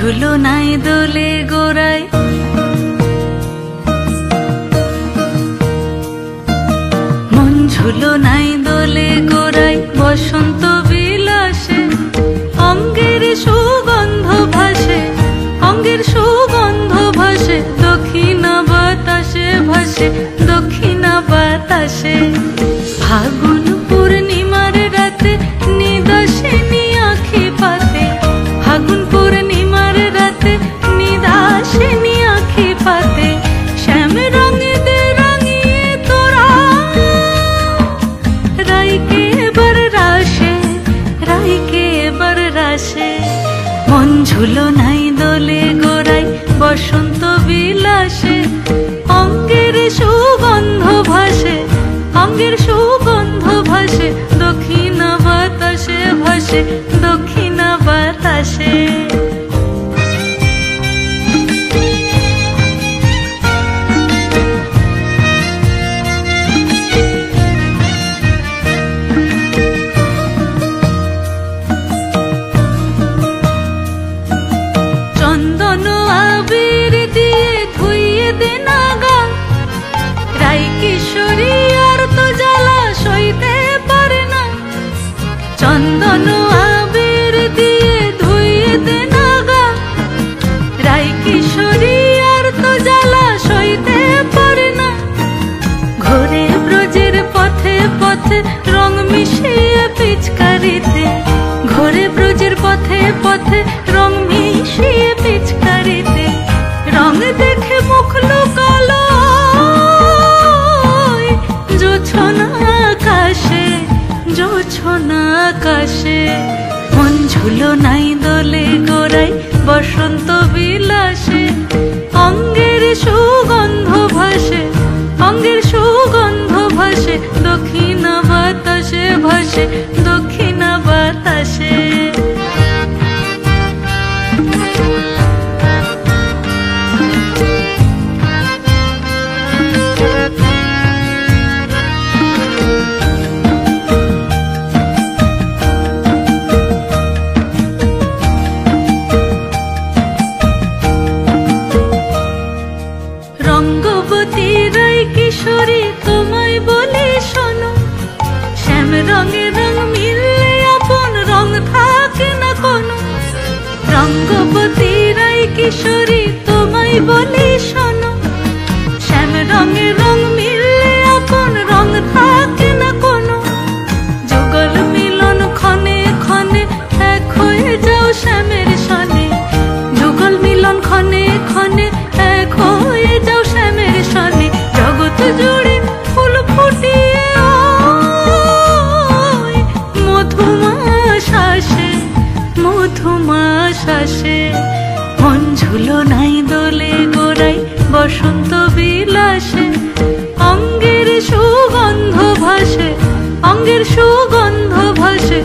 তুলনায় দোলে গোড়ায় মন ঝুলনায় দোলে গোড়ায় বসন্ত বিলাসে অঙ্গের সুগন্ধ ভাসে, অঙ্গের সুগন্ধ ভাসে দক্ষিণা বাতাসে ভাসে, দক্ষিণা বাতাসে। ফাগুন পূর্ণিমার রাতে নিদাসিনী আঁখি পাতে, ফাগুন পূর্ণিমার রাতে নিদাসিনী আঁখি পাতে। শ্যাম রঙে দে রাঙিয়ে তোরা রাইকে এবার রাশে, রাইকে এবার রাশে। মন ঝুলনাই দোলে গোড়ায় বসন্ত বিলাসে অঙ্গের সুগন্ধ ভাসে, অঙ্গের সুগন্ধ ভাসে দক্ষিণা বাতাসে ভাসে, দক্ষিণা বাতাসে। চন্দন আবির দিয়ে ধুইয়ে দে নাগা, রাই কিশোরী আর তো জ্বালা সইতে পারে না। চন্দন আবির দিয়ে ধুইয়ে দে নাগা, রাই কিশোরী আর তো জ্বালা সইতে পারে না। ঘোরে ব্রজের পথে পথে রং মিশিয়ে পিচকারিতে, ঘোরে ব্রজের পথে পথে রং মিশিয়ে পিচকারিতে। রং দেখে মুখ লুকালো জোছনা আকাশে, জোছনা আকাশে। মন ঝুলনাই দোলে গোড়ায় বসন্ত বিলাসে অঙ্গের সুগন্ধ ভাসে, অঙ্গের সুগন্ধ ভাসে দক্ষিণা বাতাসে ভাসে, দক্ষিণা বাতাসে। রঙ্গবতী রাই কিশোরী তোমায় বলি শোনো, শ্যাম রঙে রং মিললে আপন রং থাকে না কোনো। রঙ্গবতী রাই কিশোরী তোমায় বলি শোনো, শ্যাম রঙে রং মিললে আপন রং থাকে না কোনো। যুগল মিলন ক্ষণে ক্ষণে এক হয়ে যাও শ্যামের সনে, যুগল মিলন ক্ষণে ক্ষণে এক হয়ে যাও শ্যামের সনে। জগৎ জুড়ে ফুল ফুটিয়ে মধুমাস আসে, মধুমাস আসে। মন ঝুলনাই দোলে গোড়ায় বসন্ত বিলাসে অঙ্গের সুগন্ধ ভাসে, অঙ্গের সুগন্ধ ভাসে